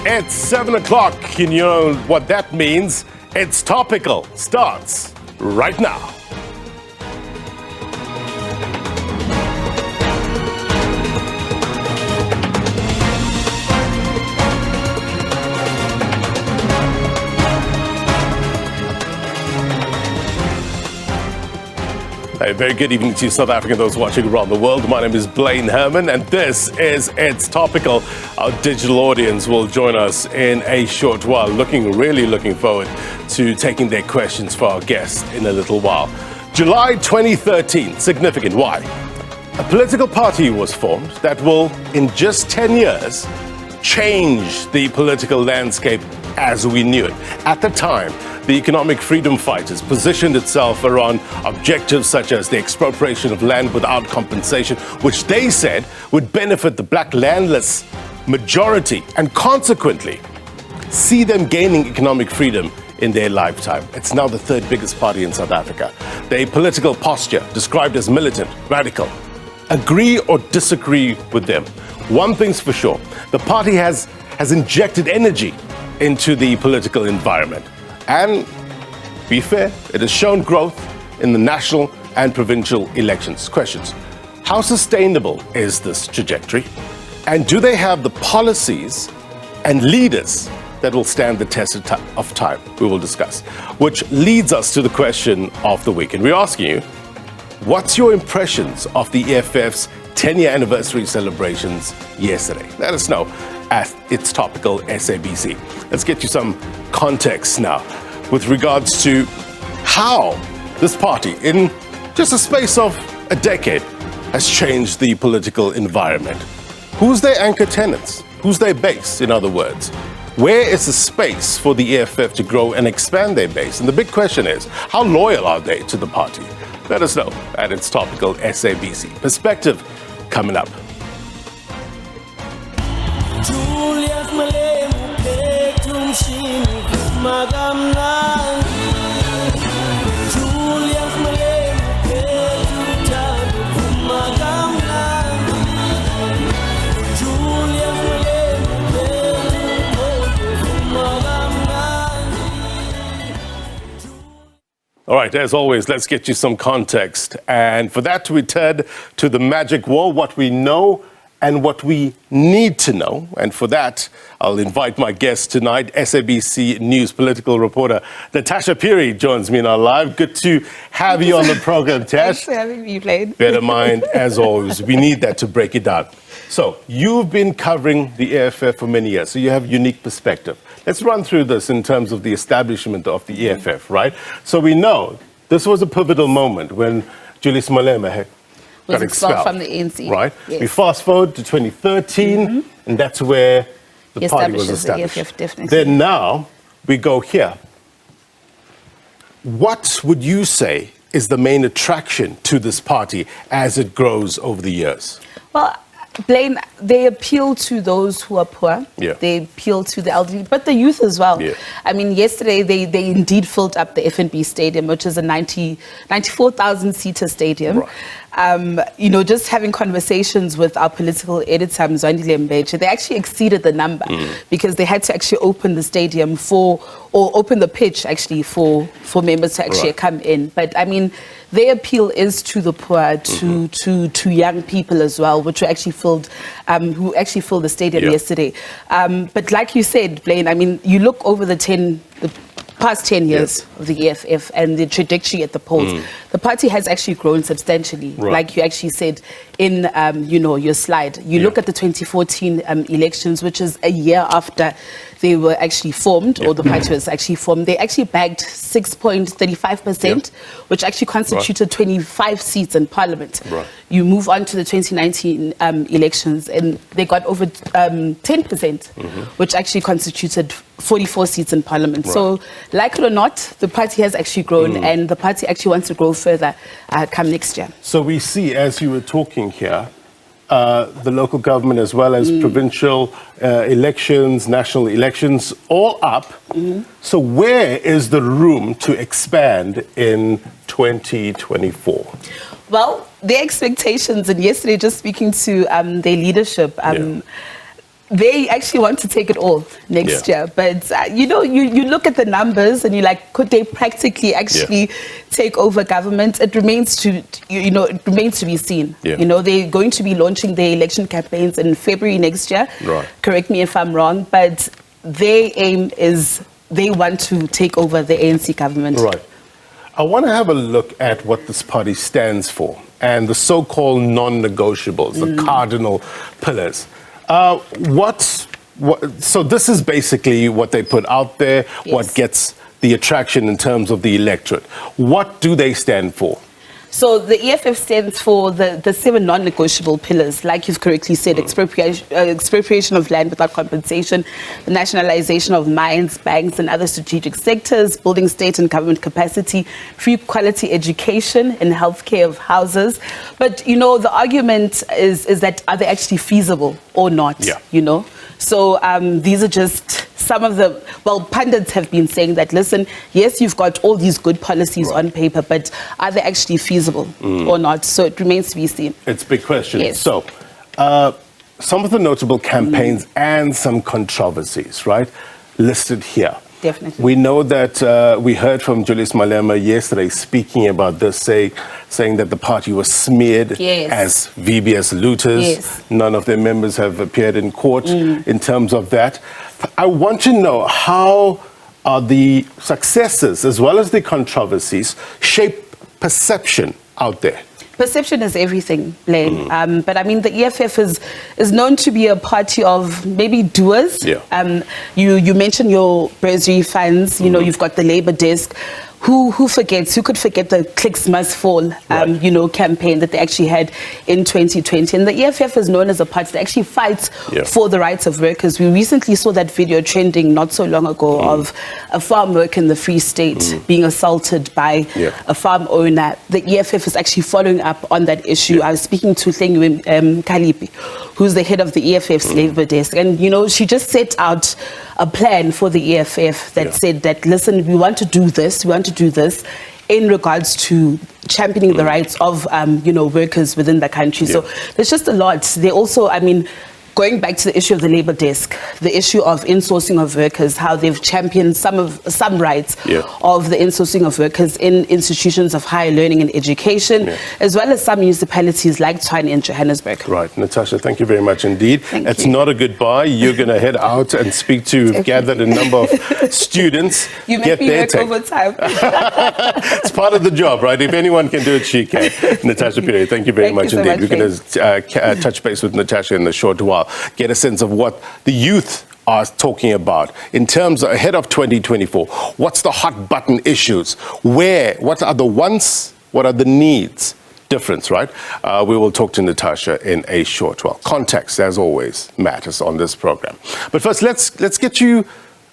It's 7 o'clock. You know what that means. It's Topical. Starts right now. A very good evening to you, South Africa, those watching around the world. My name is Blaine Herman, and this is It's Topical. Our digital audience will join us in a short while. Really looking forward to taking their questions for our guests in a little while. July 2013, significant. Why? A political party was formed that will, in just 10 years, change the political landscape as we knew it. At the time, the economic freedom fighters positioned itself around objectives such as the expropriation of land without compensation, which they said would benefit the black landless majority and consequently see them gaining economic freedom in their lifetime. It's now the third biggest party in South Africa. Their political posture, described as militant, radical. Agree or disagree with them. One thing's for sure, the party has injected energy into the political environment. And, be fair, it has shown growth in the national and provincial elections. Questions: how sustainable is this trajectory? And do they have the policies and leaders that will stand the test of time? We will discuss. Which leads us to the question of the week. And we're asking you, what's your impressions of the EFF's 10-year anniversary celebrations yesterday? Let us know at It's Topical SABC. Let's get you some context now with regards to how this party, in just a space of a decade, has changed the political environment. Who's their anchor tenants? Who's their base, in other words? Where is the space for the EFF to grow and expand their base? And the big question is, how loyal are they to the party? Let us know at It's Topical SABC. Perspective coming up. Julius Malema, Julius All right, as always, let's get you some context. And for that, we turn to the magic wall, what we know and what we need to know. And for that, I'll invite my guest tonight, SABC News political reporter Natasha Piri joins me now live. Good to have you on the program, Tash. Thanks for having me, Blaine. Better mind, as always. We need that to break it down. So you've been covering the EFF for many years, so you have unique perspective. Let's run through this in terms of the establishment of the EFF, right? So we know this was a pivotal moment when Julius Malema got expelled from the ANC. Right? Yes. We fast forward to 2013, and that's where the party was established. The EFF, definitely. Then now we go here. What would you say is the main attraction to this party as it grows over the years? Well, Blaine, they appeal to those who are poor. Yeah. They appeal to the elderly, but the youth as well. Yeah. I mean, yesterday they indeed filled up the FNB Stadium, which is a 94,000-seater stadium. Right. Just having conversations with our political editor, Mzwandile Mbeche, they actually exceeded the number because they had to actually open the stadium open the pitch actually for members to actually come in. But I mean, their appeal is to the poor, to young people as well, which were actually filled the stadium yesterday. But like you said, Blaine, I mean, you look over the past 10 years of the EFF and the trajectory at the polls, the party has actually grown substantially, like you actually said in your slide. You look at the 2014 elections, which is a year after they were actually formed, or the party was actually formed. They actually bagged 6.35%, which actually constituted 25 seats in Parliament. You move on to the 2019 elections, and they got over 10%, which actually constituted 44 seats in Parliament. So, like it or not, the party has actually grown, and the party actually wants to grow further come next year. So we see, as you were talking here, the local government as well as provincial elections, national elections, all up. So where is the room to expand in 2024? Well, their expectations, and yesterday just speaking to their leadership, they actually want to take it all next year. But, you look at the numbers and you're like, could they practically actually take over government? It remains to, it remains to be seen. Yeah. They're going to be launching their election campaigns in February next year. Right. Correct me if I'm wrong, but their aim is they want to take over the ANC government. Right. I want to have a look at what this party stands for and the so-called non-negotiables, the cardinal pillars. So this is basically what they put out there, what gets the attraction in terms of the electorate. What do they stand for? So the EFF stands for the 7 non-negotiable pillars, like you've correctly said: expropriation of land without compensation, the nationalization of mines, banks and other strategic sectors, building state and government capacity, free quality education and healthcare of houses. But, the argument is that are they actually feasible or not, So these are just some of the, pundits have been saying that, listen, yes, you've got all these good policies on paper, but are they actually feasible or not? So it remains to be seen. It's a big question. Yes. So some of the notable campaigns and some controversies, right, listed here. Definitely. We know that we heard from Julius Malema yesterday speaking about this, saying that the party was smeared as VBS looters. Yes. None of their members have appeared in court in terms of that. I want to know, how are the successes as well as the controversies shape perception out there? Perception is everything, Blaine. But I mean, the EFF is known to be a party of maybe doers. Yeah. You mentioned your bursary funds. You've got the Labour desk. Who forgets? Who could forget the Clicks Must Fall, campaign that they actually had in 2020? And the EFF is known as a party that actually fights for the rights of workers. We recently saw that video trending not so long ago of a farm worker in the Free State being assaulted by a farm owner. The EFF is actually following up on that issue. I was speaking to Hlengwe Kalipi, who's the head of the EFF's Labour desk. And, she just set out a plan for the EFF that said that, listen, we want to do this. We want to do this in regards to championing the rights of, workers within the country. So there's just a lot. They also, going back to the issue of the Labour desk, the issue of insourcing of workers, how they've championed some rights of the insourcing of workers in institutions of higher learning and education, as well as some municipalities like Tshwane in Johannesburg. Right. Natasha, thank you very much indeed. It's not a goodbye. You're going to head out and speak to, gathered a number of students. You make me work overtime. It's part of the job, right? If anyone can do it, she can. Natasha Pire, thank you very much so indeed. much, We're going to touch base with Natasha in a short while, get a sense of what the youth are talking about in terms of ahead of 2024. What's the hot button issues? What are the wants? What are the needs? Difference, right? We will talk to Natasha in a short while. Context, as always, matters on this program. But first, let's get you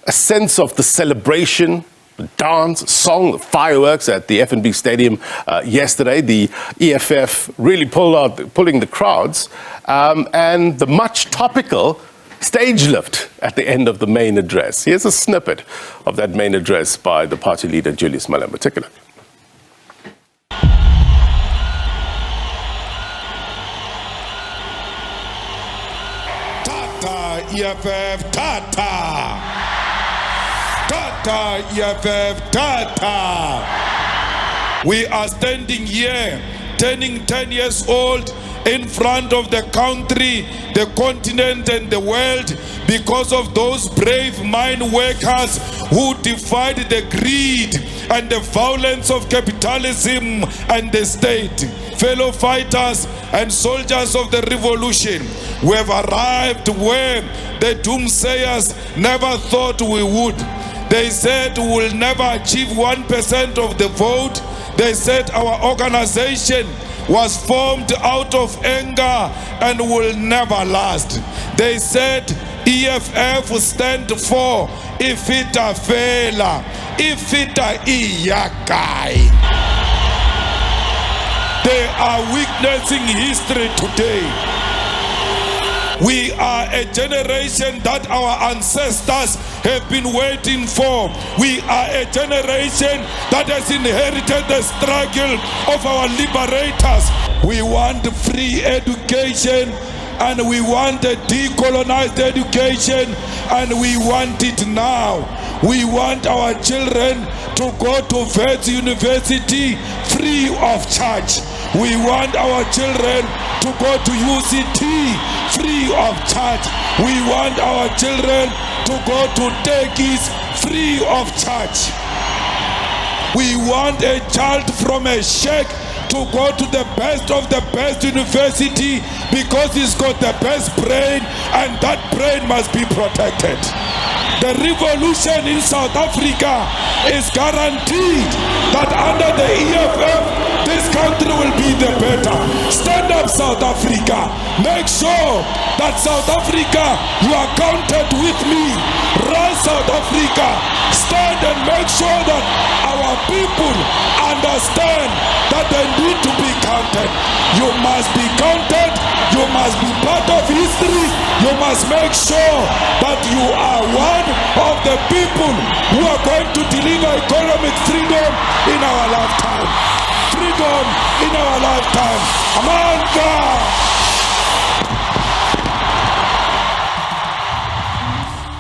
a sense of the celebration, the dance, song, the fireworks at the F&B Stadium yesterday. The EFF really pulling the crowds, and the much topical stage lift at the end of the main address. Here's a snippet of that main address by the party leader, Julius Malema. Take a look. Tata, EFF, Tata! Tata, EFF, Tata! We are standing here, turning 10 years old, in front of the country, the continent and the world, because of those brave mine workers who defied the greed and the violence of capitalism and the state. Fellow fighters and soldiers of the revolution, we have arrived where the doomsayers never thought we would. They said we will never achieve 1% of the vote. They said our organization was formed out of anger and will never last. They said EFF stand for Ifita Fela, Ifita Iyakai. They are witnessing history today. We are a generation that our ancestors have been waiting for. We are a generation that has inherited the struggle of our liberators. We want free education, and we want a decolonized education, and we want it now. We want our children to go to Wits University free of charge. We want our children to go to UCT free of charge. We want our children to go to Turkeys free of charge. We want a child from a sheikh to go to the best of the best university because he's got the best brain, and that brain must be protected. The revolution in South Africa is guaranteed that under the EFF, this country will be the better. Stand up, South Africa. Make sure that South Africa, you are counted with me. Rise, South Africa. Stand and make sure that our people understand that they need to be counted. You must be counted. You must be part of history. You must make sure that you are one of the people who are going to deliver economic freedom in our lifetime. Freedom in our lifetime. Amanda!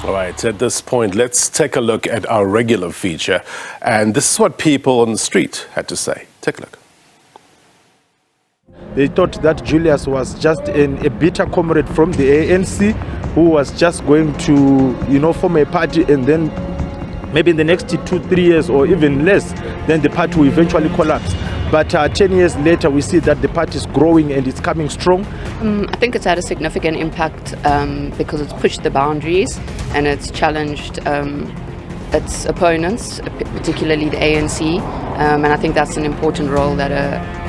All right, at this point, let's take a look at our regular feature. And this is what people on the street had to say. Take a look. They thought that Julius was just a bitter comrade from the ANC who was just going to, form a party, and then maybe in the next 2-3 years or even less, then the party will eventually collapse. But 10 years later, we see that the party is growing and it's coming strong. I think it's had a significant impact because it's pushed the boundaries and it's challenged its opponents, particularly the ANC. And I think that's an important role that a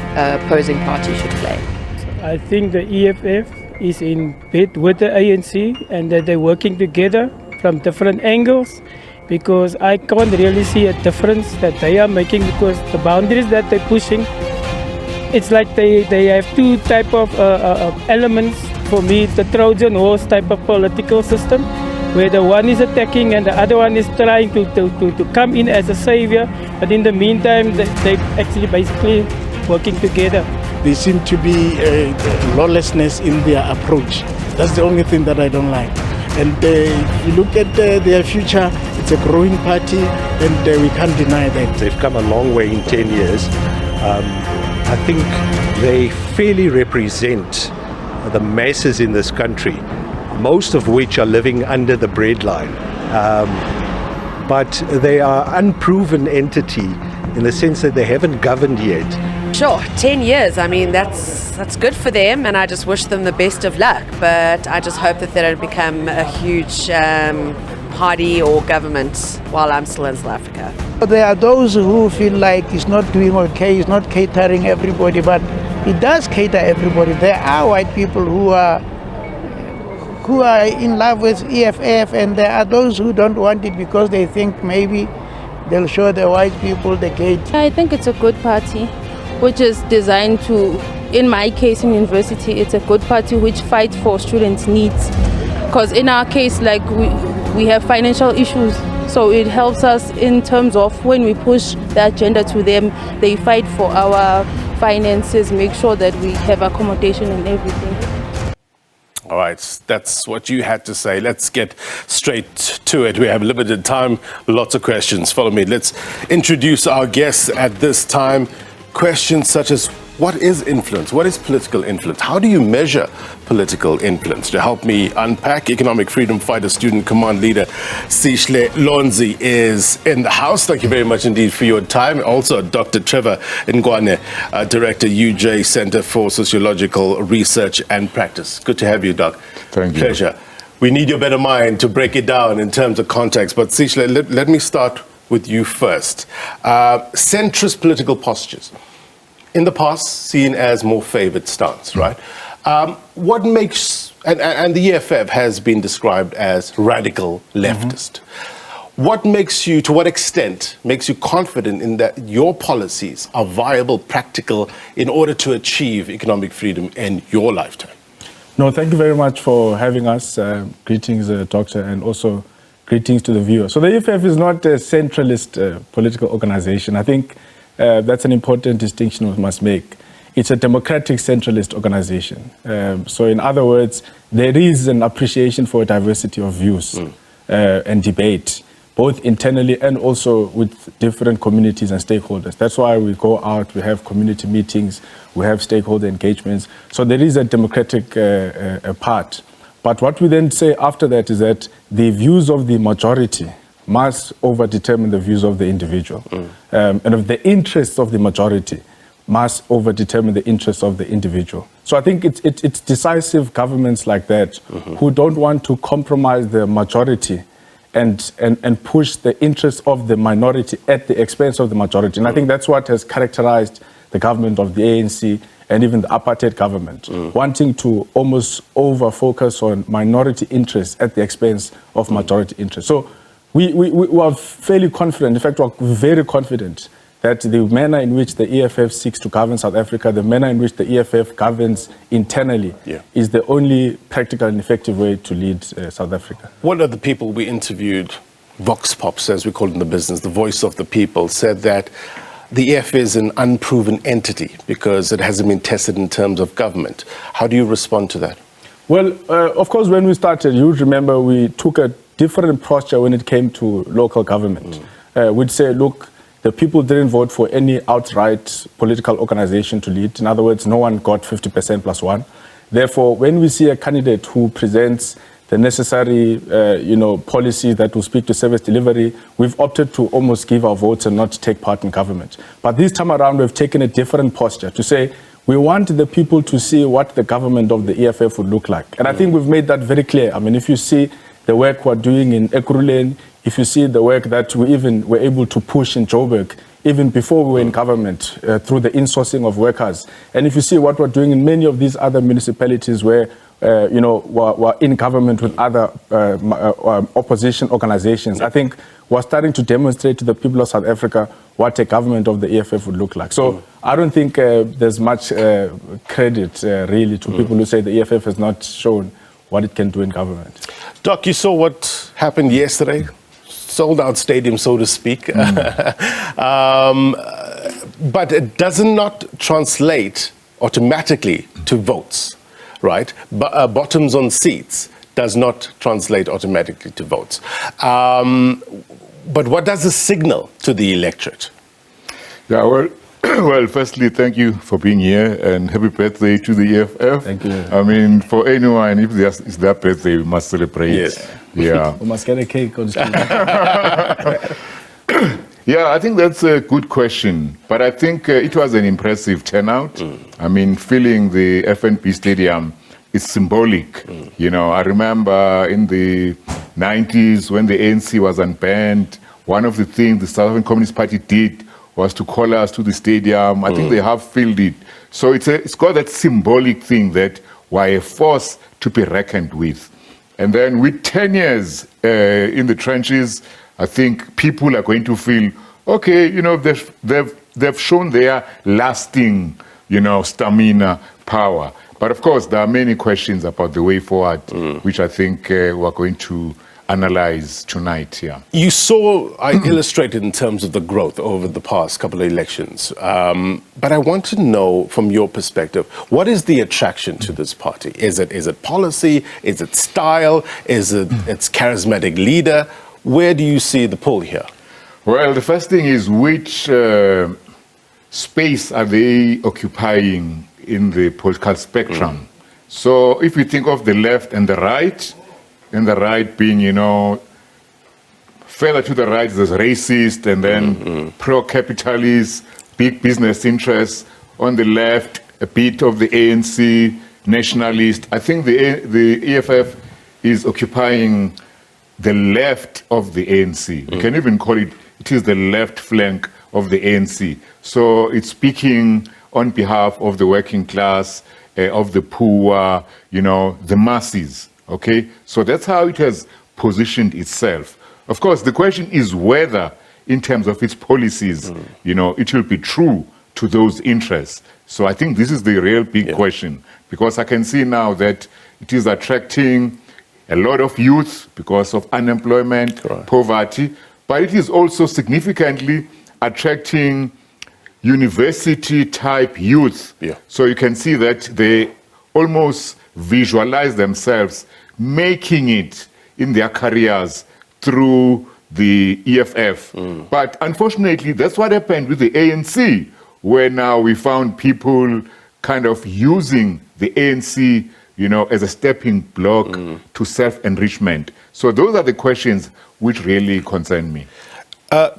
opposing party should play. I think the EFF is in bed with the ANC and that they're working together from different angles, because I can't really see a difference that they are making, because the boundaries that they're pushing, it's like they have two type of elements. For me, it's the Trojan horse type of political system, where the one is attacking and the other one is trying to come in as a savior, but in the meantime they actually basically working together. There seem to be lawlessness in their approach. That's the only thing that I don't like. And if you look at their future, it's a growing party, and we can't deny that. They've come a long way in 10 years. I think they fairly represent the masses in this country, most of which are living under the breadline. But they are unproven entity in the sense that they haven't governed yet. Sure, 10 years, I mean, that's good for them, and I just wish them the best of luck, but I just hope that they don't become a huge party or government while I'm still in South Africa. There are those who feel like it's not doing okay, it's not catering everybody, but it does cater everybody. There are white people who are in love with EFF, and there are those who don't want it because they think maybe they'll show the white people the gate. I think it's a good party, which is designed to, in my case in university, it's a good party which fights for students' needs. Because in our case, like we have financial issues, so it helps us in terms of when we push the agenda to them, they fight for our finances, make sure that we have accommodation and everything. All right, that's what you had to say. Let's get straight to it. We have limited time, lots of questions. Follow me. Let's introduce our guests at this time. Questions such as, what is influence? What is political influence? How do you measure political influence? To help me unpack, economic freedom fighter, student command leader Sihle Lonzi is in the house. Thank you very much indeed for your time. Also, Dr. Trevor Ngwane, Director, UJ Center for Sociological Research and Practice. Good to have you, Doc. Thank you. Pleasure. We need your better mind to break it down in terms of context. But Sihle, let me start with you first. Centrist political postures, in the past seen as more favored stance, right? What makes, and the EFF has been described as radical leftist. What makes you, to what extent, makes you confident in that your policies are viable, practical, in order to achieve economic freedom in your lifetime? No, thank you very much for having us. Greetings, Doctor, and also greetings to the viewer. So the EFF is not a centralist political organization. I think that's an important distinction we must make. it's a democratic centralist organization. So in other words, there is an appreciation for a diversity of views and debate, both internally and also with different communities and stakeholders. That's why we go out, we have community meetings, we have stakeholder engagements. So there is a democratic part. But what we then say after that is that the views of the majority must over-determine the views of the individual. And of the interests of the majority must over-determine the interests of the individual. So I think it's decisive governments like that who don't want to compromise the majority and push the interests of the minority at the expense of the majority. And I think that's what has characterized the government of the ANC and even the apartheid government, wanting to almost over-focus on minority interests at the expense of majority interests. So we are fairly confident, in fact, we're very confident that the manner in which the EFF seeks to govern South Africa, the manner in which the EFF governs internally, is the only practical and effective way to lead South Africa. One of the people we interviewed, Vox Pops, as we call it in the business, the voice of the people, said that the EFF is an unproven entity because it hasn't been tested in terms of government. How do you respond to that? Well, of course, when we started, you remember we took a different posture when it came to local government. We'd say, look, the people didn't vote for any outright political organization to lead. In other words, no one got 50% plus one. Therefore, when we see a candidate who presents the necessary policies that will speak to service delivery, we've opted to almost give our votes and not take part in government. But this time around, we've taken a different posture to say, we want the people to see what the government of the EFF would look like. And I think we've made that very clear. I mean, if you see the work we're doing in Ekurhuleni, if you see the work that we even were able to push in Joburg, even before we were in government, through the insourcing of workers, and if you see what we're doing in many of these other municipalities where we're in government with other opposition organizations, I think we're starting to demonstrate to the people of South Africa what a government of the EFF would look like. So I don't think there's much credit really to people who say the EFF has not shown what it can do in government. Doc, you saw what happened yesterday? Sold out stadium, so to speak. But it does not translate automatically to votes, right? Bottoms on seats does not translate automatically to votes. But what does this signal to the electorate? Yeah, well, firstly, thank you for being here and happy birthday to the EFF. Thank you. I mean, for anyone, if it's their birthday, we must celebrate. Yes. Yeah. We must get a cake on street. Yeah, I think that's a good question. But I think it was an impressive turnout. I mean, filling the FNB Stadium is symbolic. You know, I remember in the 90s when the ANC was unbanned, one of the things the South African Communist Party did was to call us to the stadium. I think they have filled it. So it's got that symbolic thing that we're a force to be reckoned with. And then with 10 years in the trenches, I think people are going to feel, okay, you know, they've shown their lasting, you know, stamina, power. But of course, there are many questions about the way forward, which I think we're going to analyze tonight. Yeah. You saw, I illustrated in terms of the growth over the past couple of elections. But I want to know from your perspective, what is the attraction to this party? Is it policy? Is it style? Is it its charismatic leader? Where do you see the pull here? Well, the first thing is which space are they occupying in the political spectrum? So if you think of the left and the right being, you know, further to the right, there's racist and then pro-capitalist, big business interests. On the left, a bit of the ANC, nationalist. I think the EFF is occupying the left of the ANC. You can even call it is the left flank of the ANC. So it's speaking on behalf of the working class, of the poor, you know, the masses. Okay, so that's how it has positioned itself. Of course, the question is whether, in terms of its policies, you know, it will be true to those interests. So I think this is the real big question, because I can see now that it is attracting a lot of youth because of unemployment, poverty, but it is also significantly attracting university type youth. Yeah. So you can see that they almost visualize themselves making it in their careers through the EFF. But unfortunately, that's what happened with the ANC, where now we found people kind of using the ANC, you know, as a stepping block to self-enrichment. So those are the questions which really concern me.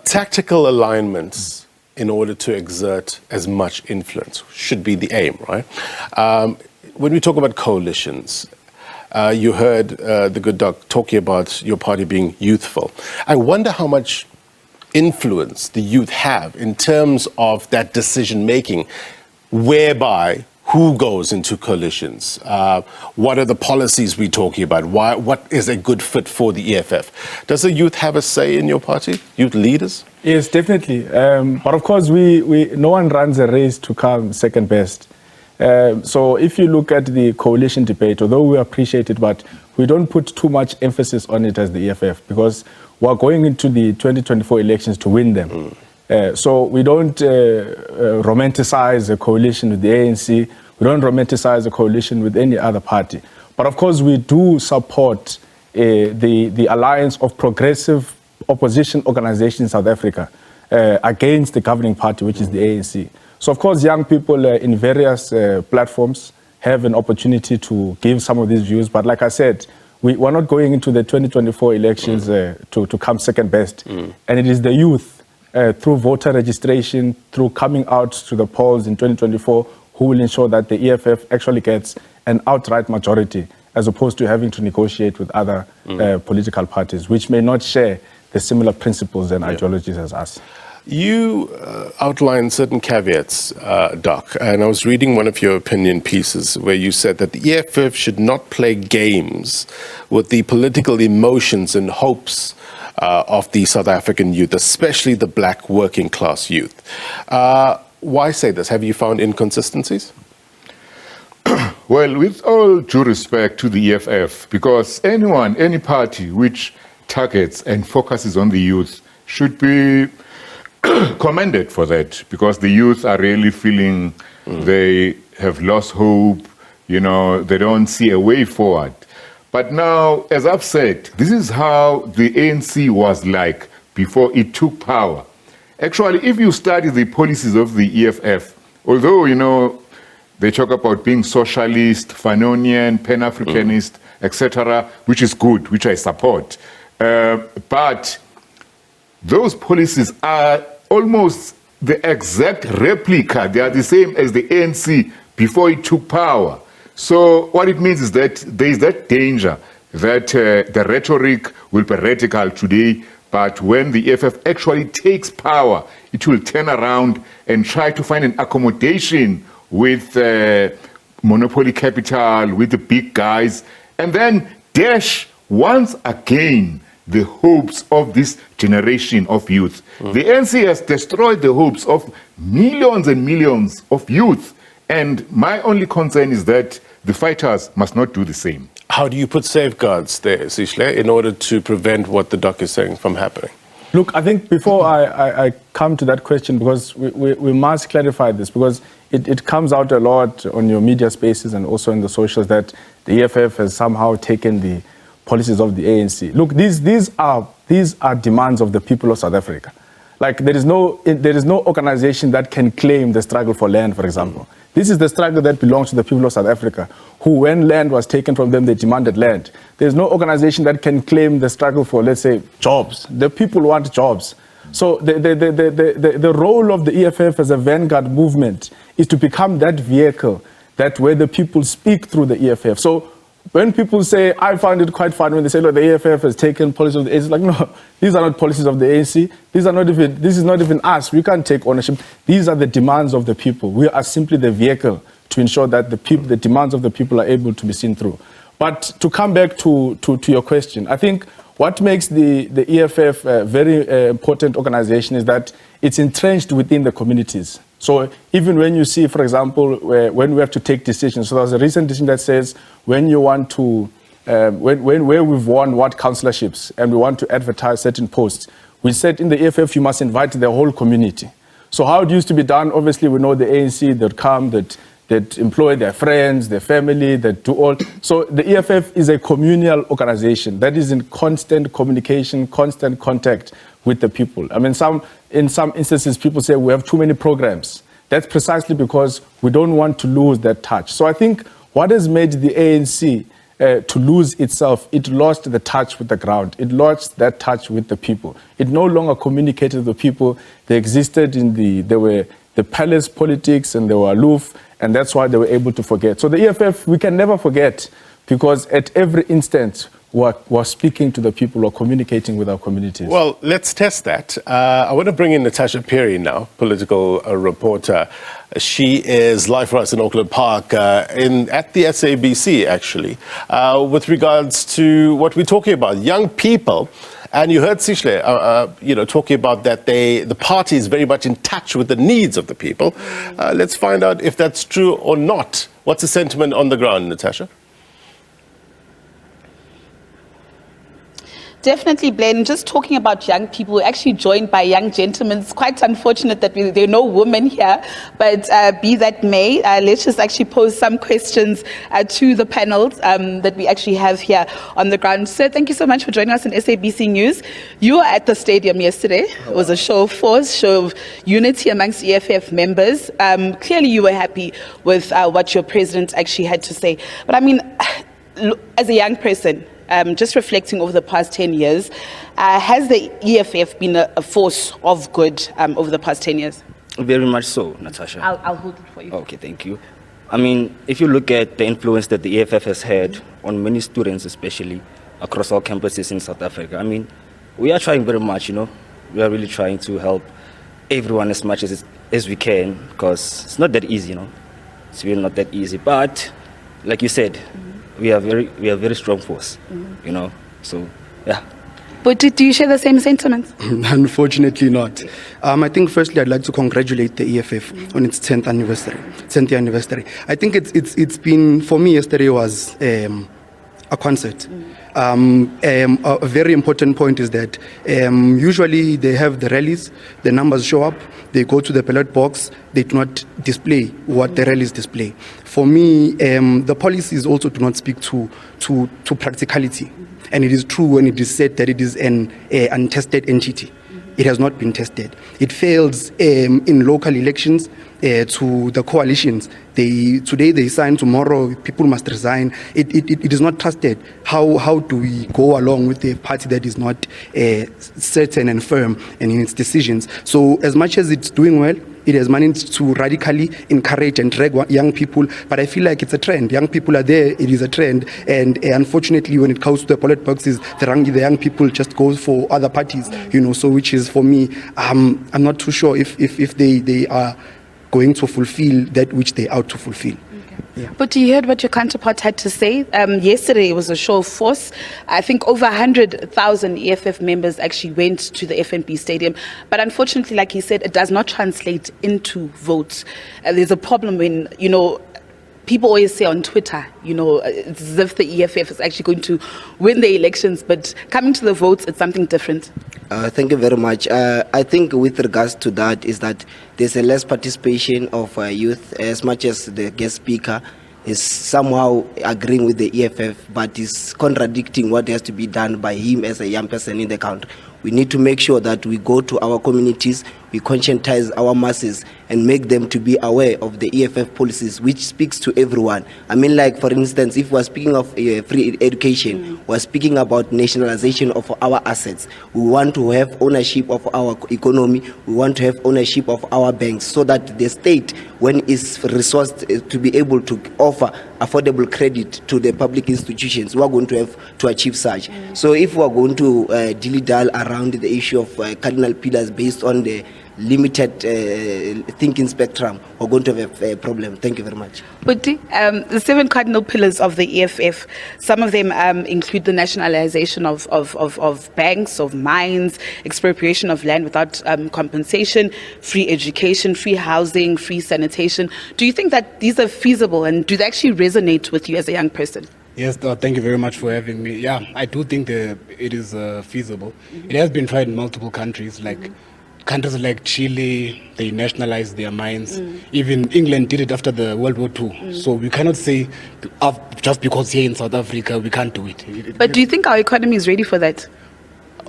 Tactical alignments in order to exert as much influence should be the aim, right? When we talk about coalitions, you heard the good doc talking about your party being youthful. I wonder how much influence the youth have in terms of that decision making, whereby who goes into coalitions? What are the policies we're talking about? What is a good fit for the EFF? Does the youth have a say in your party, youth leaders? Yes, definitely. But of course, no one runs a race to come second best. So if you look at the coalition debate, although we appreciate it, but we don't put too much emphasis on it as the EFF, because we're going into the 2024 elections to win them. So we don't romanticize a coalition with the ANC. We don't romanticize a coalition with any other party. But of course, we do support the alliance of progressive opposition organizations in South Africa against the governing party, which is the ANC. So of course, young people in various platforms have an opportunity to give some of these views. But like I said, we're not going into the 2024 elections to come second best. And it is the youth, through voter registration, through coming out to the polls in 2024, who will ensure that the EFF actually gets an outright majority, as opposed to having to negotiate with other political parties, which may not share the similar principles and ideologies as us. You outlined certain caveats, Doc, and I was reading one of your opinion pieces where you said that the EFF should not play games with the political emotions and hopes of the South African youth, especially the black working class youth. Why say this? Have you found inconsistencies? Well, with all due respect to the EFF, because any party which targets and focuses on the youth should be commended for that, because the youth are really feeling they have lost hope, you know, they don't see a way forward. But now, as I've said, this is how the ANC was like before it took power. Actually, if you study the policies of the EFF, although, you know, they talk about being socialist, Fanonian, Pan-Africanist, etc., which is good, which I support. But those policies are almost the exact replica. They are the same as the ANC before it took power. So what it means is that there is that danger that the rhetoric will be radical today, but when the EFF actually takes power, it will turn around and try to find an accommodation with monopoly capital, with the big guys, and then dash once again the hopes of this generation of youth. The ANC has destroyed the hopes of millions and millions of youth. And my only concern is that the fighters must not do the same. How do you put safeguards there, Sihle, in order to prevent what the doc is saying from happening? Look, I think before I come to that question, because we must clarify this, because it comes out a lot on your media spaces and also in the socials that the EFF has somehow taken the policies of the ANC. Look, these are demands of the people of South Africa. Like there is no organization that can claim the struggle for land, for example. This is the struggle that belongs to the people of South Africa, who, when land was taken from them, they demanded land. There's no organization that can claim the struggle for, let's say, jobs. The people want jobs. So the role of the EFF as a vanguard movement is to become that vehicle that where the people speak through the EFF. So when people say, I find it quite funny when they say, look, the EFF has taken policies of the ANC. It's like, no, these are not policies of the ANC. This is not even us. We can't take ownership. These are the demands of the people. We are simply the vehicle to ensure that the demands of the people are able to be seen through. But to come back to your question, I think what makes the EFF a very important organization is that it's entrenched within the communities. So even when you see, for example, when we have to take decisions, so there's a recent decision that says when you want to, where we've won what councilorships and we want to advertise certain posts, we said in the EFF you must invite the whole community. So how it used to be done, obviously we know the ANC, that come, that employ their friends, their family, that do all. So the EFF is a communal organization that is in constant communication, constant contact with the people. I mean, in some instances, people say we have too many programs. That's precisely because we don't want to lose that touch. So I think what has made the ANC to lose itself, it lost the touch with the ground. It lost that touch with the people. It no longer communicated with the people. They existed they were the palace politics and they were aloof, and that's why they were able to forget. So the EFF, we can never forget, because at every instant, we're speaking to the people, we're communicating with our communities. Well, let's test that. I want to bring in Natasha Perry now, political reporter. She is live for us in Auckland Park, at the SABC, actually, with regards to what we're talking about, young people. And you heard Sihle, talking about that the party is very much in touch with the needs of the people. Let's find out if that's true or not. What's the sentiment on the ground, Natasha? Definitely, Blaine. Just talking about young people, we're actually joined by young gentlemen. It's quite unfortunate that there are no women here, but be that may, let's just actually pose some questions to the panels that we actually have here on the ground. Sir, thank you so much for joining us on SABC News. You were at the stadium yesterday. It was a show of force, show of unity amongst EFF members. Clearly, you were happy with what your president actually had to say. But I mean, as a young person, just reflecting over the past 10 years, has the EFF been a force of good over the past 10 years? Very much so, Natasha. I'll hold it for you. Okay, thank you. I mean, if you look at the influence that the EFF has had on many students, especially across all campuses in South Africa, I mean, we are trying very much, We are really trying to help everyone as much as we can, because it's not that easy, It's really not that easy. But, like you said, we are a very strong force, So, yeah. But do you share the same sentiments? Unfortunately not. I think firstly I'd like to congratulate the EFF on its 10th year anniversary. I think it's been, for me, yesterday was a concert. A very important point is that usually they have the rallies, the numbers show up, they go to the ballot box, they do not display what the rallies display. For me, the policies also do not speak to practicality. And it is true when it is said that it is an untested entity. It has not been tested. It fails in local elections to the coalitions. Today they sign, tomorrow people must resign. It is not trusted. How do we go along with a party that is not certain and firm in its decisions? So as much as it's doing well, it has managed to radically encourage and drag young people, but I feel like it's a trend. Young people are there, it is a trend, and unfortunately when it comes to the ballot boxes, the young people just go for other parties, so which is, for me, I'm not too sure if they are going to fulfill that which they ought to fulfill. Yeah. But you heard what your counterpart had to say. Yesterday was a show of force. I think over 100,000 EFF members actually went to the FNB Stadium. But unfortunately, like he said, it does not translate into votes. There's a problem when, people always say on Twitter, it's as if the EFF is actually going to win the elections. But coming to the votes, it's something different. Thank you very much. I think with regards to that is that there's a less participation of youth, as much as the guest speaker is somehow agreeing with the EFF, but is contradicting what has to be done by him as a young person in the country. We need to make sure that we go to our communities, we conscientize our masses and make them to be aware of the EFF policies, which speaks to everyone. I mean, like, for instance, if we're speaking of free education, we're speaking about nationalization of our assets. We want to have ownership of our economy. We want to have ownership of our banks, so that the state, when it's resourced to be able to offer affordable credit to the public institutions, we're going to have to achieve such. So if we're going to dilly-dally around the issue of cardinal pillars based on the limited thinking spectrum, we're going to have a problem. Thank you very much. But the 7 cardinal pillars of the EFF, some of them include the nationalization of banks, of mines, expropriation of land without compensation, free education, free housing, free sanitation. Do you think that these are feasible, and do they actually resonate with you as a young person? Yes, thank you very much for having me. Yeah, I do think it is feasible. It has been tried in multiple countries, like countries like Chile, they nationalized their mines. Even England did it after the World War II. So we cannot say just because here in South Africa we can't do it. But do you think our economy is ready for that?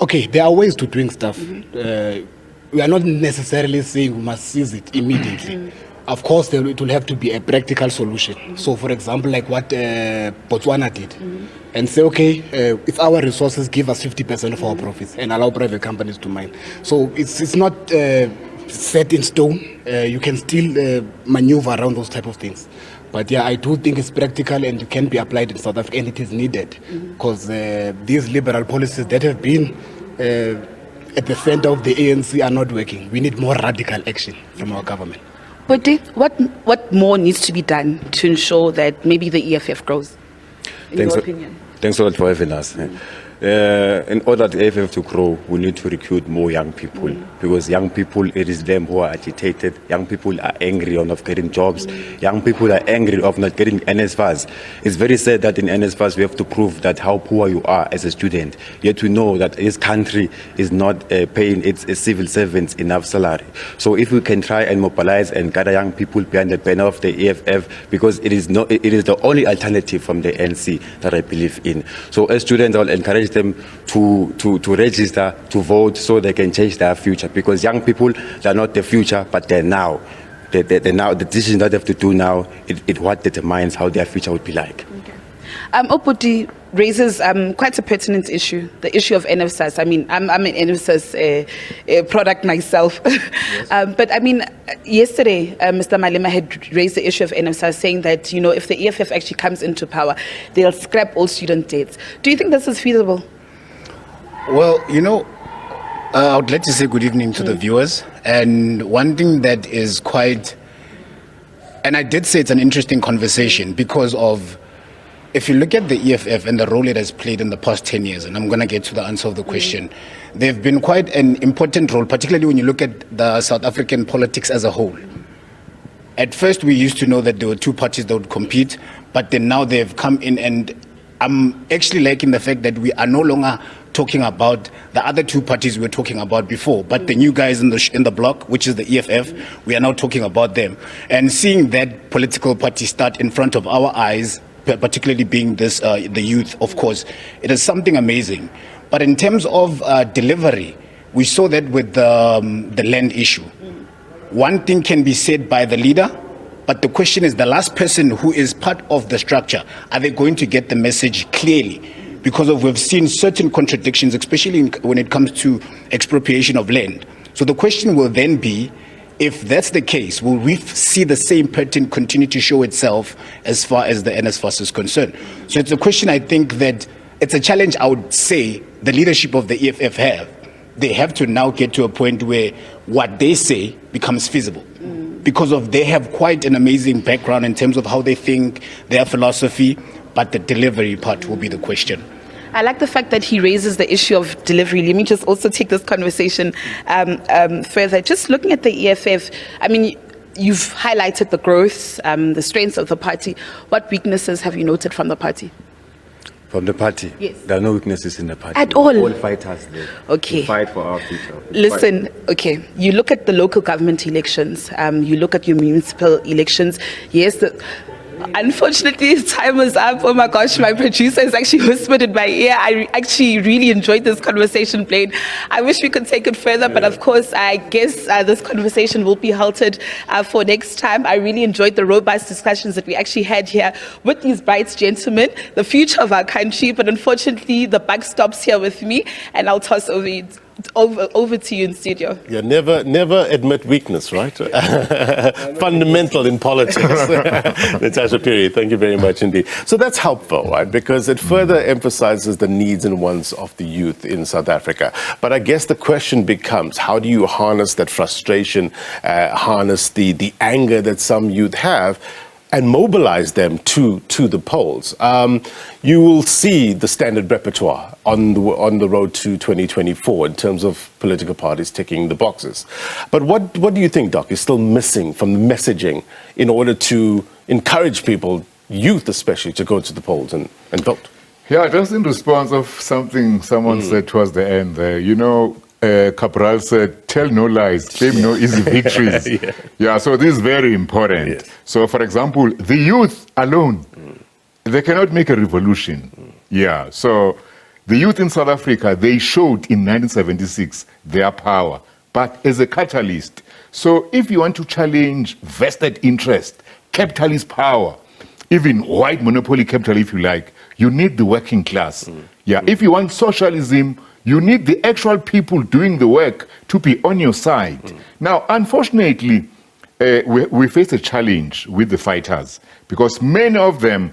Okay, there are ways to doing stuff. We are not necessarily saying we must seize it immediately. Of course, it will have to be a practical solution. So, for example, like what Botswana did, and say, okay, if our resources give us 50% of our profits and allow private companies to mine. So it's not set in stone. You can still maneuver around those type of things. But yeah, I do think it's practical and it can be applied in South Africa, and it is needed because these liberal policies that have been at the center of the ANC are not working. We need more radical action from our government. But what more needs to be done to ensure that maybe the EFF grows, in your opinion? Thanks a lot for having us. In order for the EFF to grow, we need to recruit more young people because young people, it is them who are agitated. Young people are angry of not getting jobs. Young people are angry of not getting NSFAS. It's very sad that in NSFAS we have to prove that how poor you are as a student. Yet we know that this country is not paying its civil servants enough salary. So if we can try and mobilize and gather young people behind the banner of the EFF, because it is the only alternative from the NC that I believe in. So as students, I will encourage them to register, to vote, so they can change their future. Because young people, they're not the future, but they're now. They're now. The decisions that they have to do now, it what determines how their future would be like. Opoti raises quite a pertinent issue, the issue of NSFAS. I mean, I'm an NSFAS product myself. But I mean, yesterday, Mr. Malema had raised the issue of NSFAS, saying that, you know, if the EFF actually comes into power, they'll scrap all student debts. Do you think this is feasible? Well, you know, I would like to say good evening to the viewers. And one thing that is quite, and I did say it's an interesting conversation because of, if you look at the EFF and the role it has played in the past 10 years, and I'm going to get to the answer of the question, they've been quite an important role, particularly when you look at the South African politics as a whole. At first, we used to know that there were two parties that would compete, but then now they've come in, and I'm actually liking the fact that we are no longer talking about the other two parties we were talking about before, but the new guys in the block, which is the EFF, we are now talking about them. And seeing that political party start in front of our eyes, particularly being this the youth, of course, it is something amazing. But in terms of delivery, we saw that with the land issue. One thing can be said by the leader, but the question is the last person who is part of the structure, are they going to get the message clearly? Because we've seen certain contradictions, especially when it comes to expropriation of land. So the question will then be, if that's the case, will we see the same pattern continue to show itself as far as the NSFAS is concerned? So it's a question, I think, that it's a challenge I would say the leadership of the EFF have. They have to now get to a point where what they say becomes feasible. Because they have quite an amazing background in terms of how they think, their philosophy, but the delivery part will be the question. I like the fact that he raises the issue of delivery. Let me just also take this conversation further. Just looking at the EFF, I mean, you've highlighted the growth, the strengths of the party. What weaknesses have you noted from the party? From the party? Yes. There are no weaknesses in the party. At all? All fighters there. Okay. We fight for our future. Listen, okay, you look at the local government elections, you look at your municipal elections. Yes, unfortunately, time is up. Oh my gosh, my producer has actually whispered in my ear. I actually really enjoyed this conversation, Blaine. I wish we could take it further, but of course, I guess this conversation will be halted for next time. I really enjoyed the robust discussions that we actually had here with these bright gentlemen, the future of our country, but unfortunately, the buck stops here with me, and I'll toss over to you in studio. Yeah, never admit weakness, right? Fundamental in politics. Natasha Piri, thank you very much indeed. So that's helpful, right? Because it further emphasizes the needs and wants of the youth in South Africa. But I guess the question becomes, how do you harness that frustration, harness the anger that some youth have, and mobilize them to the polls? You will see the standard repertoire on the road to 2024 in terms of political parties ticking the boxes. But what do you think, Doc, is still missing from the messaging in order to encourage people, youth especially, to go to the polls and vote? Yeah, just in response of something someone said towards the end there, you know, Cabral said, tell no lies, claim no easy victories. Yeah, so this is very important. So, for example, the youth alone, they cannot make a revolution. Yeah, so the youth in South Africa, they showed in 1976 their power, but as a catalyst. So if you want to challenge vested interest, capitalist power, even white monopoly capital, if you like, you need the working class. Yeah, if you want socialism, you need the actual people doing the work to be on your side. Now, unfortunately, we face a challenge with the fighters because many of them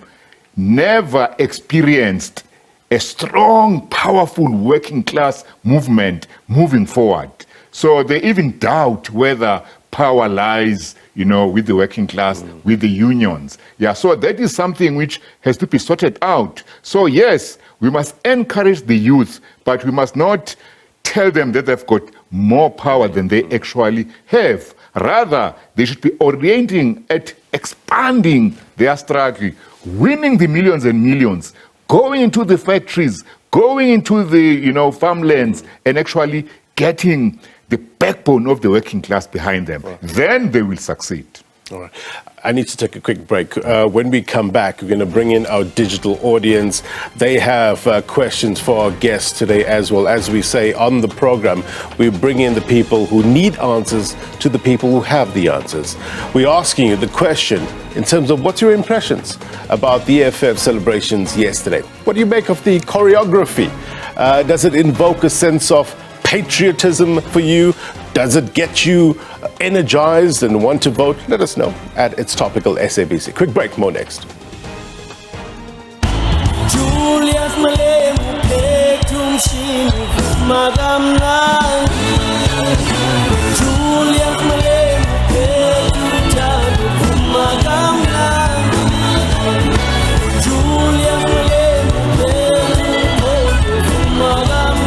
never experienced a strong, powerful working class movement moving forward. So they even doubt whether power lies, with the working class, with the unions. Yeah, so that is something which has to be sorted out. So yes, we must encourage the youth, but we must not tell them that they've got more power than they actually have. Rather, they should be orienting at expanding their struggle, winning the millions and millions, going into the factories, going into the farmlands, and actually getting the backbone of the working class behind them. Then they will succeed. All right. I need to take a quick break. When we come back, we're going to bring in our digital audience. They have questions for our guests today as well. As we say on the program, we bring in the people who need answers to the people who have the answers. We're asking you the question in terms of what's your impressions about the EFF celebrations yesterday? What do you make of the choreography? Does it invoke a sense of patriotism for you? Does it get you energized and want to vote? Let us know at It's Topical SABC. Quick break, more next. Julius Malema petum shini magamna. Julius Malema petum tadu magamna. Julius Malema petum magamna.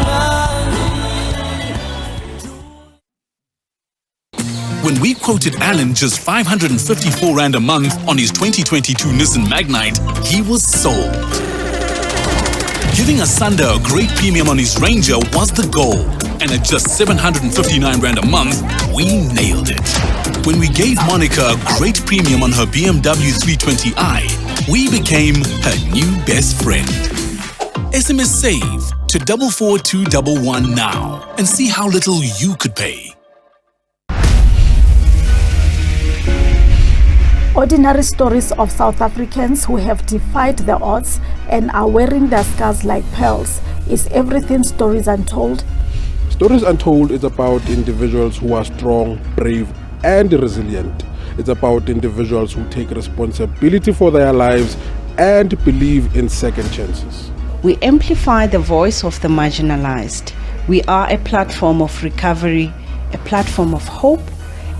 When we quoted Alan just 554 Rand a month on his 2022 Nissan Magnite, he was sold. Giving Asanda a great premium on his Ranger was the goal. And at just 759 Rand a month, we nailed it. When we gave Monica a great premium on her BMW 320i, we became her new best friend. SMS SAVE to 44211 now and see how little you could pay. Ordinary stories of South Africans who have defied the odds and are wearing their scars like pearls. Is everything Stories Untold? Stories Untold is about individuals who are strong, brave, and resilient. It's about individuals who take responsibility for their lives and believe in second chances. We amplify the voice of the marginalized. We are a platform of recovery, a platform of hope,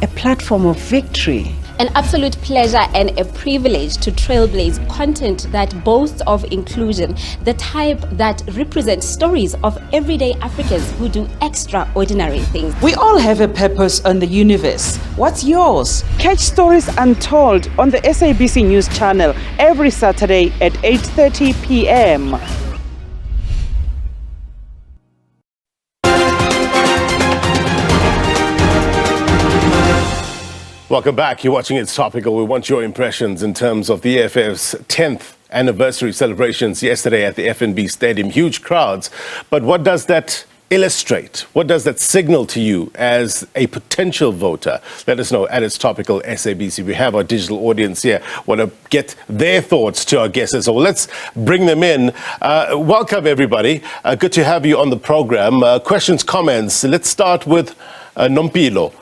a platform of victory. An absolute pleasure and a privilege to trailblaze content that boasts of inclusion, the type that represents stories of everyday Africans who do extraordinary things. We all have a purpose on the universe. What's yours? Catch Stories Untold on the SABC News channel every Saturday at 8:30 p.m. Welcome back. You're watching It's Topical. We want your impressions in terms of the EFF's 10th anniversary celebrations yesterday at the FNB Stadium. Huge crowds. But what does that illustrate? What does that signal to you as a potential voter? Let us know at It's Topical SABC. We have our digital audience here. Want to get their thoughts to our guests. So let's bring them in. Welcome, everybody. Good to have you on the program. Questions, comments. Let's start with Nompilo.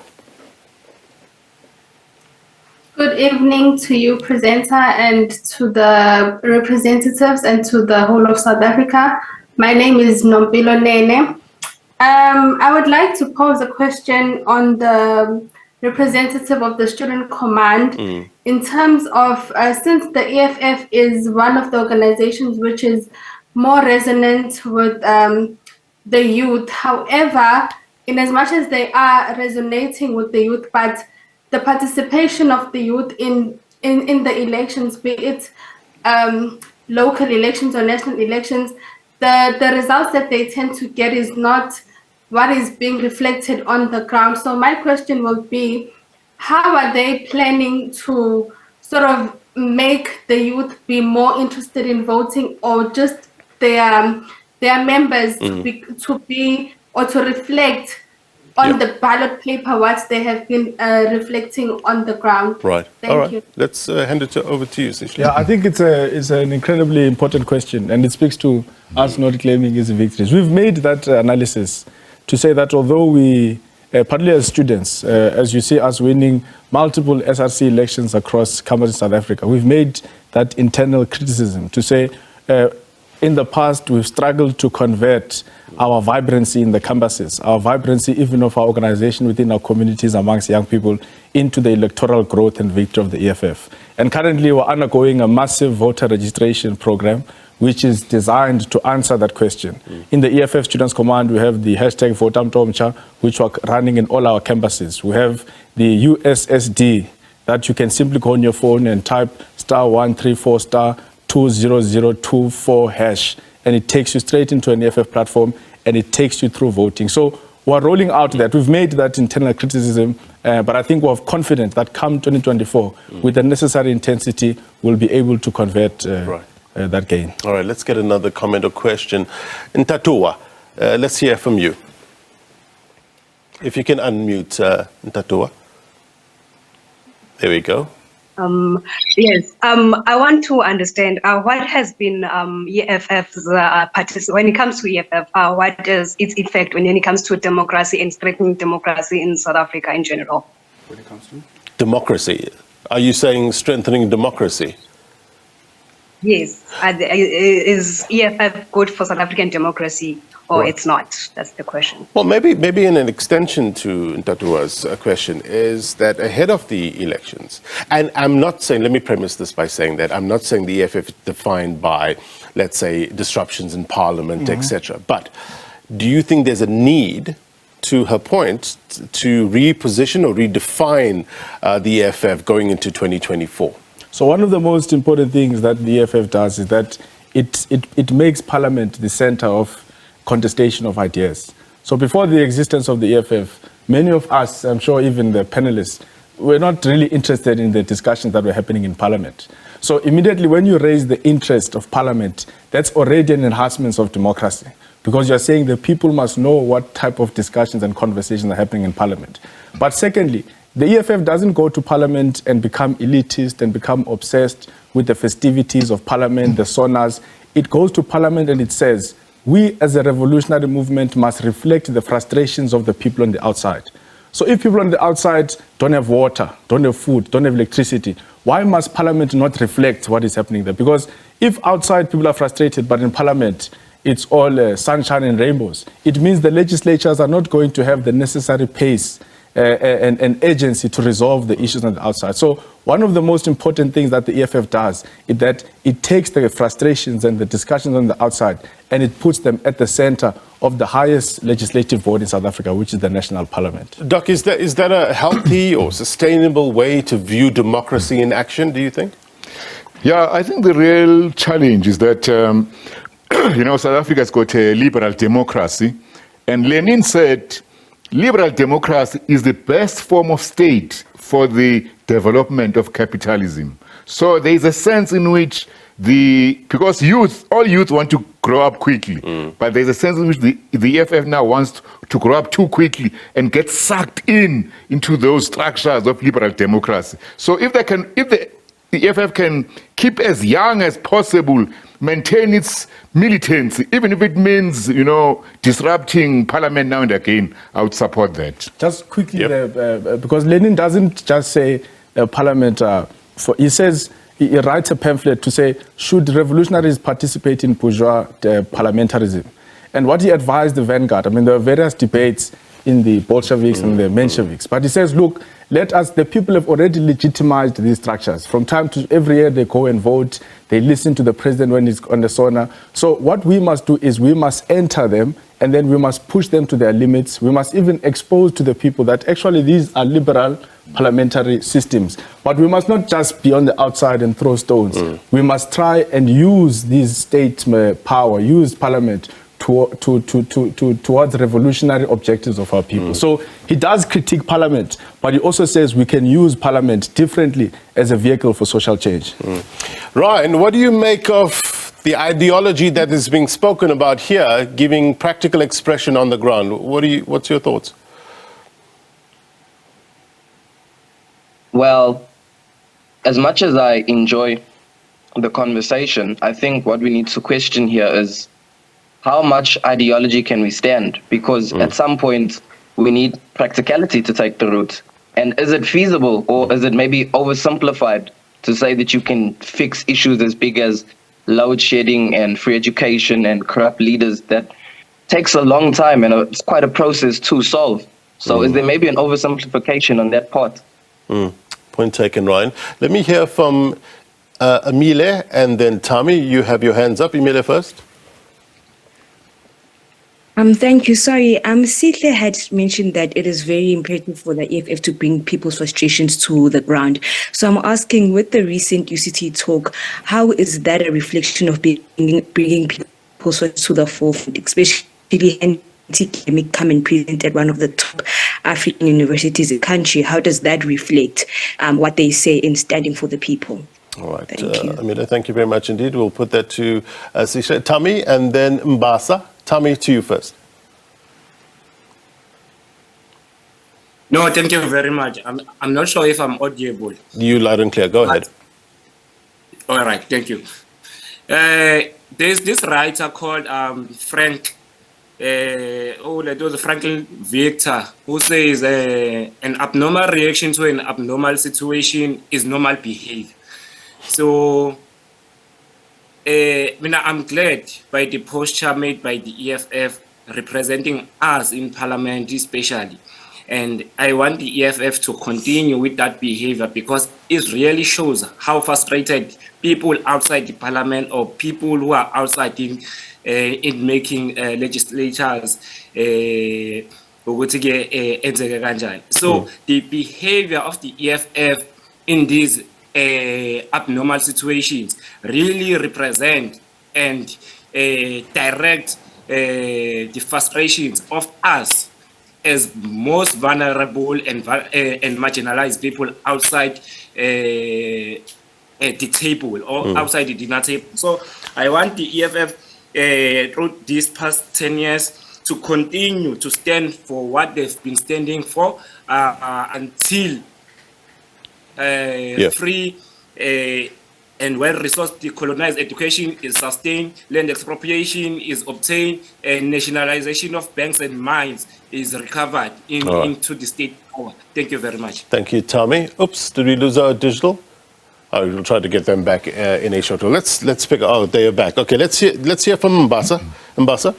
Good evening to you, presenter, and to the representatives and to the whole of South Africa. My name is Nompilo Nene. I would like to pose a question on the representative of the Student Command in terms of, since the EFF is one of the organizations which is more resonant with the youth. However, in as much as they are resonating with the youth, but the participation of the youth in the elections, be it local elections or national elections, the results that they tend to get is not what is being reflected on the ground. So my question will be, how are they planning to sort of make the youth be more interested in voting, or just their members to be or to reflect on the ballot paper what they have been reflecting on the ground? Right. Thank you. Let's hand it over to you, Sihle. Yeah, I think it's an incredibly important question, and it speaks to us not claiming easy victories. We've made that analysis to say that although we, partly as students, as you see us winning multiple SRC elections across campuses in South Africa, we've made that internal criticism to say in the past we've struggled to convert our vibrancy in the campuses, our vibrancy even of our organization within our communities amongst young people, into the electoral growth and victory of the EFF. And currently we're undergoing a massive voter registration program which is designed to answer that question. In the EFF Students Command, we have the hashtag Votamtomcha, which we're running in all our campuses. We have the USSD that you can simply go on your phone and type *134 *20024 hash, and it takes you straight into an EFF platform and it takes you through voting. So we're rolling out that. We've made that internal criticism, but I think we're confident that come 2024, with the necessary intensity, we'll be able to convert that gain. All right, let's get another comment or question. Ntatuwa, let's hear from you. If you can unmute Ntatuwa. There we go. Yes, I want to understand what has been EFF's when it comes to EFF, what is its effect when it comes to democracy and strengthening democracy in South Africa in general? When it comes to democracy, are you saying strengthening democracy? Yes, is EFF good for South African democracy, or it's not? That's the question. Well, maybe in an extension to Ntatuwa's question is that ahead of the elections, and I'm not saying, let me premise this by saying that I'm not saying the EFF is defined by, let's say, disruptions in Parliament, etc. But do you think there's a need, to her point, to reposition or redefine the EFF going into 2024? So one of the most important things that the EFF does is that it makes Parliament the center of contestation of ideas. So before the existence of the EFF, many of us, I'm sure even the panelists, were not really interested in the discussions that were happening in Parliament. So immediately when you raise the interest of Parliament, that's already an enhancement of democracy, because you're saying the people must know what type of discussions and conversations are happening in Parliament. But secondly, the EFF doesn't go to Parliament and become elitist and become obsessed with the festivities of Parliament, the saunas. It goes to Parliament and it says, we as a revolutionary movement must reflect the frustrations of the people on the outside. So if people on the outside don't have water, don't have food, don't have electricity, why must Parliament not reflect what is happening there? Because if outside people are frustrated, but in Parliament it's all sunshine and rainbows, it means the legislatures are not going to have the necessary pace and agency to resolve the issues on the outside. So one of the most important things that the EFF does is that it takes the frustrations and the discussions on the outside and it puts them at the center of the highest legislative board in South Africa, which is the National Parliament. Doc, is that a healthy or sustainable way to view democracy in action, do you think? Yeah, I think the real challenge is that, South Africa's got a liberal democracy, and Lenin said, liberal democracy is the best form of state for the development of capitalism. So there is a sense in which because all youth want to grow up quickly, but there's a sense in which the EFF now wants to grow up too quickly and get sucked into those structures of liberal democracy. So if the EFF can keep as young as possible, maintain its militancy, even if it means, disrupting Parliament now and again, I would support that. Just quickly, because Lenin doesn't just say Parliament, he says, he writes a pamphlet to say, should revolutionaries participate in bourgeois parliamentarism? And what he advised the vanguard, there were various debates in the Bolsheviks and the Mensheviks, but he says, look, the people have already legitimized these structures. From time to every year they go and vote, they listen to the president when he's on the sauna. So what we must do is we must enter them and then we must push them to their limits. We must even expose to the people that actually these are liberal parliamentary systems. But we must not just be on the outside and throw stones. We must try and use this state power, use Parliament towards revolutionary objectives of our people. So he does critique Parliament, but he also says we can use Parliament differently as a vehicle for social change. Ryan, what do you make of the ideology that is being spoken about here, giving practical expression on the ground? What's your thoughts? Well, as much as I enjoy the conversation, I think what we need to question here is how much ideology can we stand? Because at some point we need practicality to take the root. And is it feasible, or is it maybe oversimplified to say that you can fix issues as big as load shedding and free education and corrupt leaders? That takes a long time, and it's quite a process to solve. So is there maybe an oversimplification on that part? Point taken, Ryan. Let me hear from Emile and then Tommy. You have your hands up. Emile first. Thank you. Sorry, Sihle had mentioned that it is very imperative for the EFF to bring people's frustrations to the ground. So I'm asking, with the recent UCT talk, how is that a reflection of bringing people's frustrations to the forefront, especially anti-academic come and present at one of the top African universities in the country? How does that reflect what they say in standing for the people? All right. Emile, thank you very much indeed. We'll put that to Sihle. Tommy and then Mbasa. Tommy, to you first. No, thank you very much. I'm not sure if I'm audible. You loud and clear. Go ahead. All right, thank you. There's this writer called Franklin Victor, who says an abnormal reaction to an abnormal situation is normal behavior. So I'm glad by the posture made by the EFF representing us in Parliament especially. And I want the EFF to continue with that behavior, because it really shows how frustrated people outside the Parliament, or people who are outside in making legislatures. So the behavior of the EFF in these abnormal situations really represent and direct the frustrations of us as most vulnerable and marginalized people outside the table, or outside the dinner table. So I want the EFF through these past 10 years to continue to stand for what they've been standing for until free and well-resourced decolonized education is sustained, land expropriation is obtained, and nationalization of banks and mines is recovered into the state power. Thank you very much. Thank you, Tommy. Oops, did we lose our digital? We'll try to get them back in a short while. Let's pick. Oh, they are back. Okay, let's hear from Mbasa. Mbasa,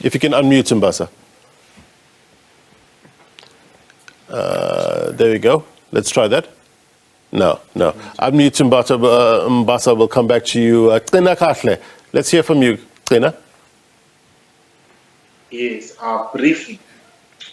if you can unmute Mbasa. There we go. Let's try that. No. Unmute Mbasa. Mbasa will come back to you. Tina Kahle, let's hear from you, Tina. Yes, briefly.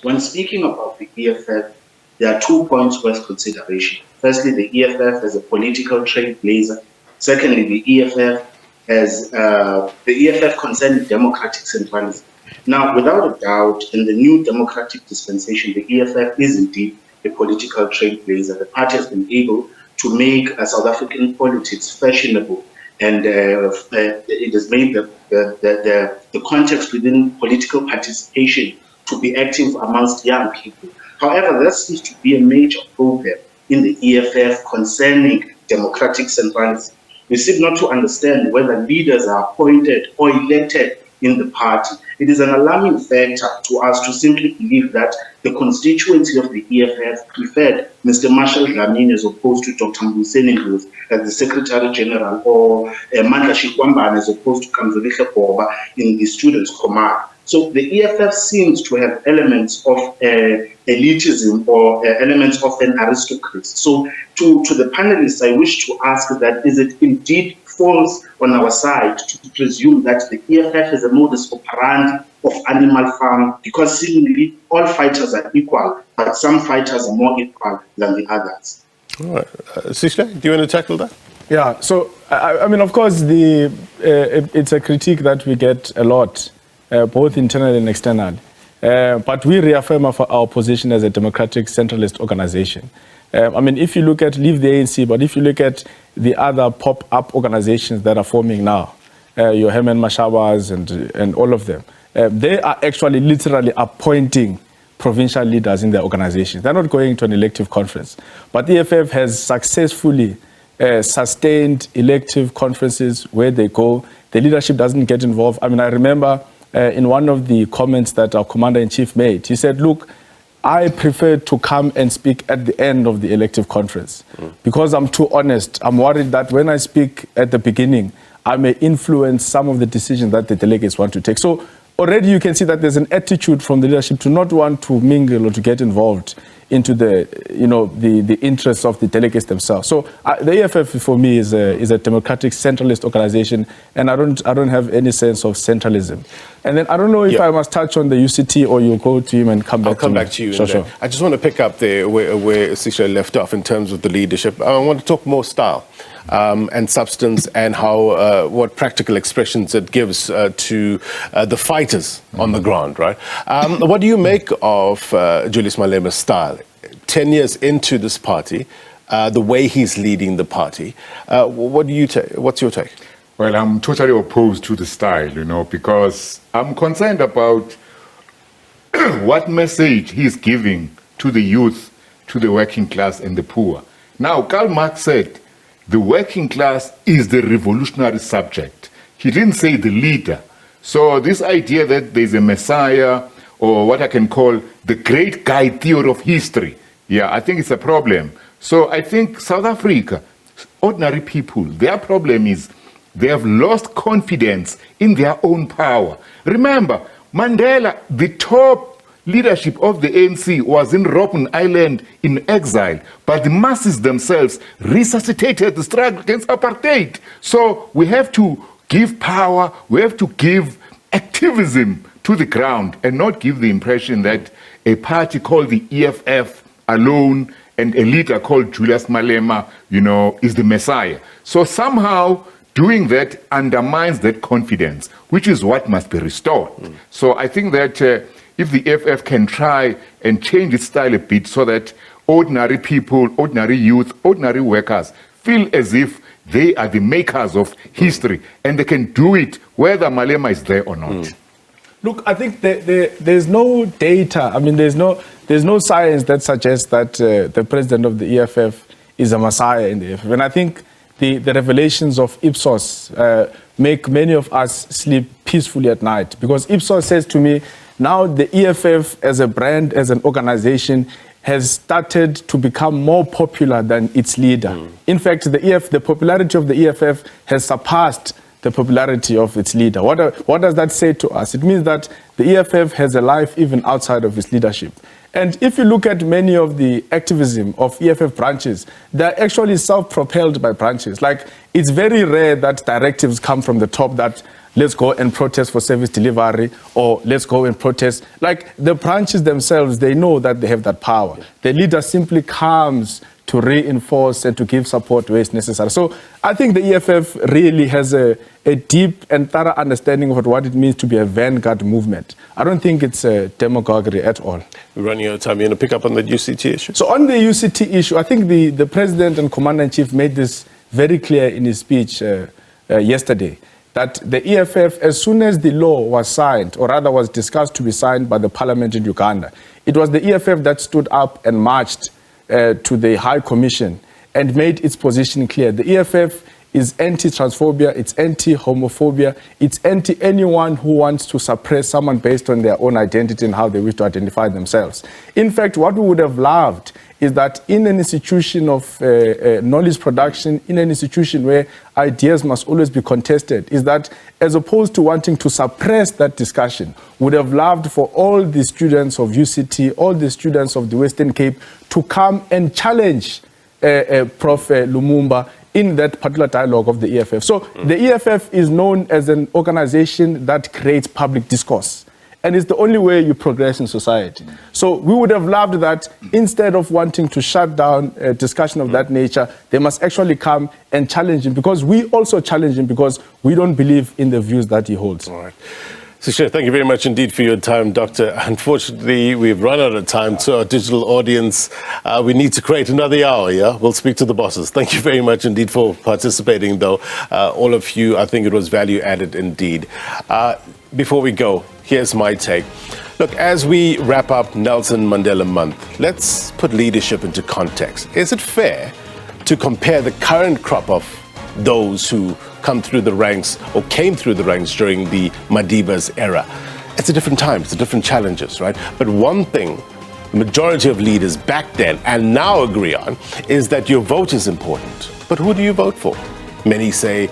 When speaking about the EFF, there are 2 points worth consideration. Firstly, the EFF as a political trailblazer. Secondly, the EFF as the EFF concerning democratic centralism. Now, without a doubt, in the new democratic dispensation, the EFF is indeed a political trailblazer. The party has been able to make South African politics fashionable, and it has made the context within political participation to be active amongst young people. However, there seems to be a major problem in the EFF concerning democratic centralism. We seem not to understand whether leaders are appointed or elected in the party. It is an alarming factor to us to simply believe that the constituency of the EFF preferred Mr. Marshall Dlamini as opposed to Dr. Mbuyiseni Ndlovu as the Secretary General, or Mandla Shikwambane as opposed to Kanzolihle Boba in the Students' Command. So the EFF seems to have elements of elitism or elements of an aristocracy. So to the panelists, I wish to ask that, is it indeed falls on our side to presume that the EFF is a modus operandi of Animal Farm, because seemingly all fighters are equal, but some fighters are more equal than the others? All right. Sihle, do you want to tackle that? Yeah, so I mean, of course, it's a critique that we get a lot, both internal and external. But we reaffirm our position as a democratic centralist organization. I mean, if you look at, leave the ANC, but if you look at the other pop-up organizations that are forming now, your Herman Mashabas and all of them, they are actually literally appointing provincial leaders in their organizations. They're not going to an elective conference. But EFF has successfully sustained elective conferences where they go. The leadership doesn't get involved. I mean, I remember in one of the comments that our commander-in-chief made, he said, look, I prefer to come and speak at the end of the elective conference because I'm too honest. I'm worried that when I speak at the beginning, I may influence some of the decisions that the delegates want to take. So already you can see that there's an attitude from the leadership to not want to mingle or to get involved into the interests of the delegates themselves. So the EFF for me is a democratic centralist organization, and I don't have any sense of centralism. And then I don't know if I must touch on the UCT or you go to him and come back. I'll come back to you. Sure. I just want to pick up there where Sihle left off in terms of the leadership. I want to talk more style and substance and how what practical expressions it gives to the fighters on the ground, right? What do you make of Julius Malema's style? 10 years into this party, the way he's leading the party. What's your take? Well, I'm totally opposed to the style, because I'm concerned about what message he's giving to the youth, to the working class and the poor. Now, Karl Marx said, the working class is the revolutionary subject. He didn't say the leader. So this idea that there's a messiah, or what I can call the great guy theory of history, I think it's a problem. So I think South Africa, ordinary people, their problem is they have lost confidence in their own power. Remember, Mandela, the top leadership of the ANC was in Robben Island in exile, but the masses themselves resuscitated the struggle against apartheid. So we have to give power, we have to give activism to the ground and not give the impression that a party called the EFF alone and a leader called Julius Malema, is the messiah. So somehow doing that undermines that confidence, which is what must be restored. So I think that if the EFF can try and change its style a bit so that ordinary people, ordinary youth, ordinary workers feel as if they are the makers of history and they can do it whether Malema is there or not. Look, I think there's no data. I mean, there's no science that suggests that the president of the EFF is a messiah in the EFF. And I think the revelations of Ipsos make many of us sleep peacefully at night, because Ipsos says to me, now the EFF as a brand, as an organization, has started to become more popular than its leader. In fact, the popularity of the EFF has surpassed the popularity of its leader. What does that say to us? It means that the EFF has a life even outside of its leadership. And if you look at many of the activism of EFF branches, they're actually self-propelled by branches. Like, it's very rare that directives come from the top that let's go and protest for service delivery, or let's go and protest. Like, the branches themselves, they know that they have that power. The leader simply comes to reinforce and to give support where it's necessary. So I think the EFF really has a deep and thorough understanding of what it means to be a vanguard movement. I don't think it's a demagoguery at all. We're running out of time. You want to pick up on the UCT issue? So on the UCT issue, I think the president and commander-in-chief made this very clear in his speech yesterday, that the EFF, as soon as the law was signed, or rather was discussed to be signed by the parliament in Uganda, it was the EFF that stood up and marched to the High Commission and made its position clear. The EFF is anti-transphobia, it's anti-homophobia, it's anti-anyone who wants to suppress someone based on their own identity and how they wish to identify themselves. In fact, what we would have loved is that in an institution of knowledge production, in an institution where ideas must always be contested, is that as opposed to wanting to suppress that discussion, would have loved for all the students of UCT, all the students of the Western Cape to come and challenge Prof. Lumumba in that particular dialogue of the EFF. So the EFF is known as an organization that creates public discourse. And it's the only way you progress in society. So we would have loved that instead of wanting to shut down a discussion of that nature, they must actually come and challenge him, because we also challenge him because we don't believe in the views that he holds. All right. Sihle, thank you very much indeed for your time, Doctor. Unfortunately, we've run out of time. To our digital audience, we need to create another hour, yeah? We'll speak to the bosses. Thank you very much indeed for participating, though. All of you, I think it was value added indeed. Before we go, here's my take. Look, as we wrap up Nelson Mandela Month, let's put leadership into context. Is it fair to compare the current crop of those who come through the ranks or came through the ranks during the Madiba's era? It's a different time, it's a different challenges, right? But one thing the majority of leaders back then and now agree on is that your vote is important. But who do you vote for? Many say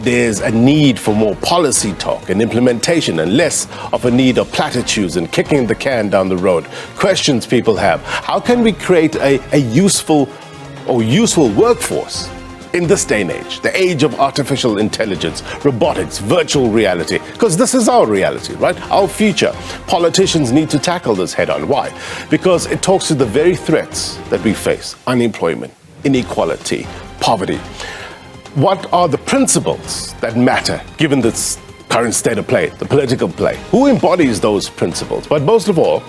there's a need for more policy talk and implementation and less of a need of platitudes and kicking the can down the road. Questions people have: how can we create a useful workforce in this day and age, the age of artificial intelligence, robotics, virtual reality? Because this is our reality, right? Our future. Politicians need to tackle this head on. Why? Because it talks to the very threats that we face: unemployment, inequality, poverty. What are the principles that matter given this current state of play, the political play? Who embodies those principles? But most of all,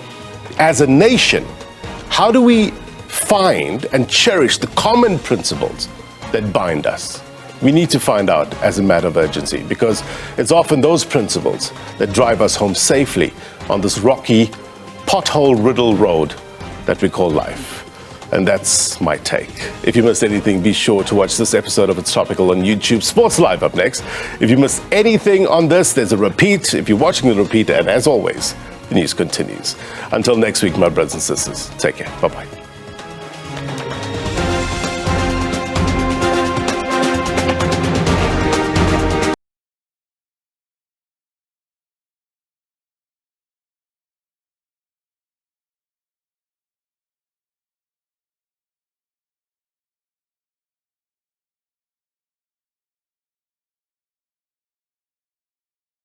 as a nation, how do we find and cherish the common principles that bind us? We need to find out as a matter of urgency, because it's often those principles that drive us home safely on this rocky, pothole-riddled road that we call life. And that's my take. If you missed anything, be sure to watch this episode of It's Topical on YouTube. Sports Live up next. If you missed anything on this, there's a repeat if you're watching the repeat, and as always, the news continues. Until next week, my brothers and sisters, take care. Bye-bye.